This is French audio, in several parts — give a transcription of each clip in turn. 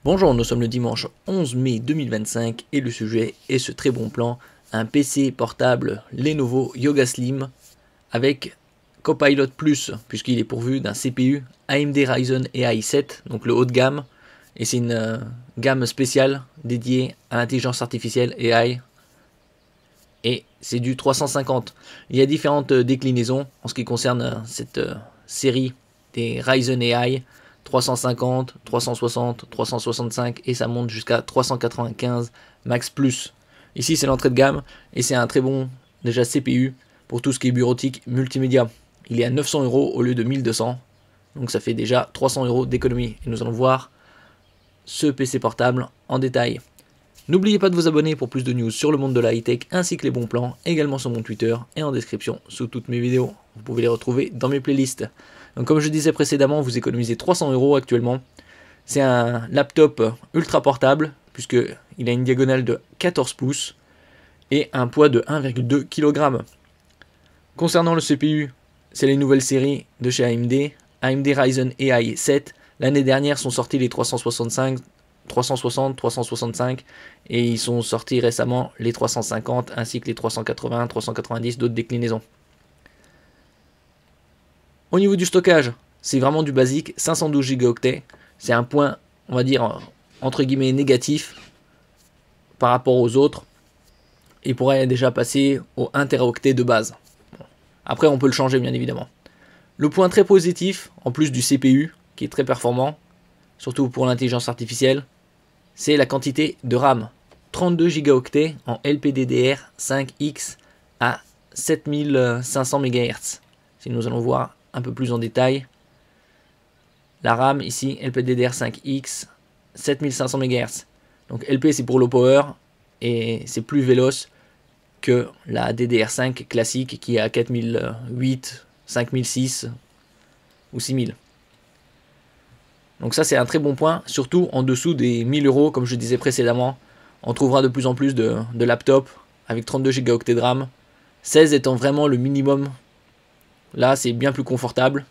Bonjour, nous sommes le dimanche 11 mai 2025 et le sujet est ce très bon plan, un PC portable Lenovo Yoga Slim avec Copilot Plus puisqu'il est pourvu d'un CPU AMD Ryzen AI 7, donc le haut de gamme, et c'est une gamme spéciale dédiée à l'intelligence artificielle AI et c'est du 350. Il y a différentes déclinaisons en ce qui concerne cette série des Ryzen AI. 350, 360, 365 et ça monte jusqu'à 395 Max Plus. Ici c'est l'entrée de gamme et c'est un très bon déjà CPU pour tout ce qui est bureautique multimédia. Il est à 900 € au lieu de 1200, donc ça fait déjà 300 € d'économie. Et nous allons voir ce PC portable en détail. N'oubliez pas de vous abonner pour plus de news sur le monde de la high-tech ainsi que les bons plans, également sur mon Twitter et en description sous toutes mes vidéos. Vous pouvez les retrouver dans mes playlists. Donc comme je disais précédemment, vous économisez 300 € actuellement. C'est un laptop ultra portable puisqu'il a une diagonale de 14 pouces et un poids de 1,2 kg. Concernant le CPU, c'est les nouvelles séries de chez AMD, AMD Ryzen AI 7. L'année dernière sont sortis les 360, 365 et ils sont sortis récemment les 350 ainsi que les 380, 390, d'autres déclinaisons. Au niveau du stockage, c'est vraiment du basique, 512 Go. C'est un point, on va dire, entre guillemets négatif par rapport aux autres. Il pourrait déjà passer au 1 Teraoctet de base. Après, on peut le changer bien évidemment. Le point très positif, en plus du CPU, qui est très performant, surtout pour l'intelligence artificielle, c'est la quantité de RAM. 32 Go en LPDDR5X à 7500 MHz. Si nous allons voir un peu plus en détail, la RAM ici, LPDDR5X, 7500 MHz. Donc LP c'est pour low power et c'est plus véloce que la DDR5 classique qui est à 4008, 5006 ou 6000. Donc ça c'est un très bon point, surtout en dessous des 1000 € comme je disais précédemment. On trouvera de plus en plus de laptops avec 32 Go de RAM, 16 étant vraiment le minimum. Là c'est bien plus confortable.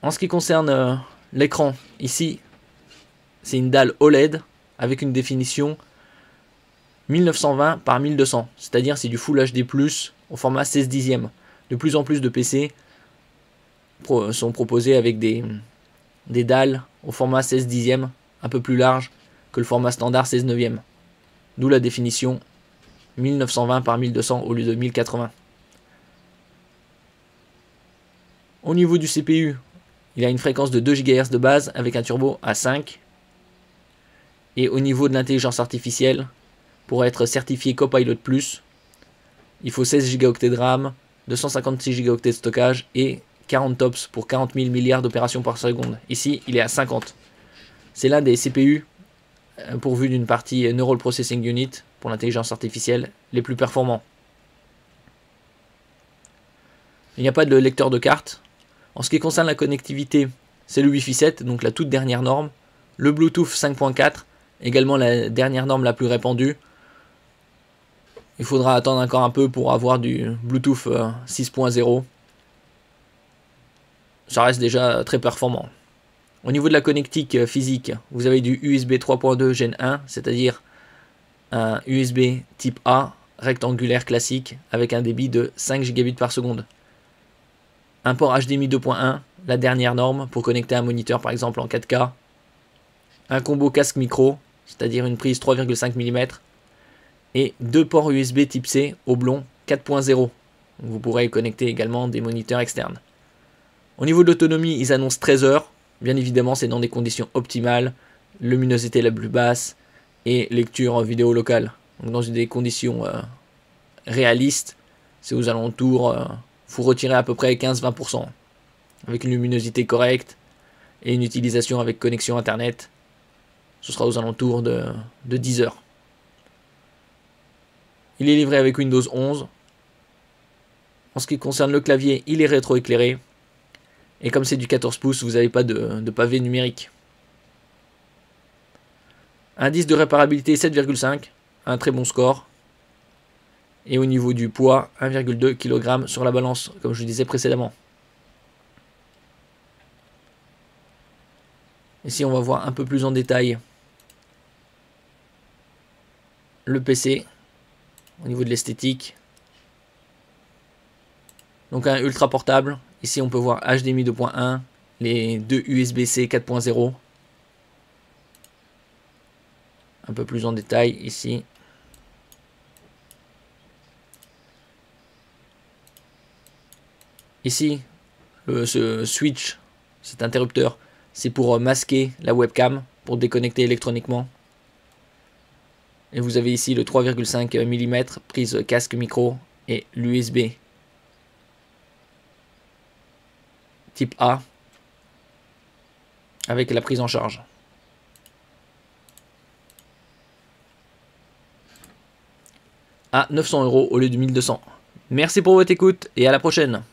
En ce qui concerne l'écran, ici c'est une dalle OLED avec une définition 1920 par 1200, c'est-à-dire c'est du Full HD+, au format 16 dixièmes. De plus en plus de PC sont proposés avec des dalles au format 16 dixièmes, un peu plus large que le format standard 16 neuvième. D'où la définition 1920 par 1200 au lieu de 1080. Au niveau du CPU, il a une fréquence de 2 GHz de base avec un turbo à 5. Et au niveau de l'intelligence artificielle, pour être certifié Copilot Plus, il faut 16 Go de RAM, 256 Go de stockage et 40 TOPS pour 40 000 milliards d'opérations par seconde. Ici, il est à 50. C'est l'un des CPU pourvu d'une partie Neural Processing Unit pour l'intelligence artificielle les plus performants. Il n'y a pas de lecteur de carte. En ce qui concerne la connectivité, c'est le Wi-Fi 7, donc la toute dernière norme. Le Bluetooth 5.4, également la dernière norme la plus répandue. Il faudra attendre encore un peu pour avoir du Bluetooth 6.0. Ça reste déjà très performant. Au niveau de la connectique physique, vous avez du USB 3.2 Gen 1, c'est-à-dire un USB type A rectangulaire classique avec un débit de 5 Gb par seconde. Un port HDMI 2.1, la dernière norme pour connecter un moniteur par exemple en 4K. Un combo casque micro, c'est-à-dire une prise 3,5 mm. Et deux ports USB type C oblong 4.0. Vous pourrez y connecter également des moniteurs externes. Au niveau de l'autonomie, ils annoncent 13 heures. Bien évidemment, c'est dans des conditions optimales, luminosité la plus basse et lecture vidéo locale. Donc dans des conditions réalistes, c'est aux alentours, faut retirer à peu près 15-20%. Avec une luminosité correcte et une utilisation avec connexion internet, ce sera aux alentours de 10 heures. Il est livré avec Windows 11. En ce qui concerne le clavier, il est rétroéclairé. Et comme c'est du 14 pouces, vous n'avez pas de pavé numérique. Indice de réparabilité 7,5, un très bon score. Et au niveau du poids, 1,2 kg sur la balance, comme je disais précédemment. Ici, on va voir un peu plus en détail le PC au niveau de l'esthétique. Donc un ultra portable. Ici, on peut voir HDMI 2.1, les deux USB-C 4.0. Un peu plus en détail ici. Ici, ce switch, cet interrupteur, c'est pour masquer la webcam, pour déconnecter électroniquement. Et vous avez ici le 3,5 mm, prise casque micro et l'USB type A avec la prise en charge. À 900 € au lieu de 1200. Merci pour votre écoute et à la prochaine.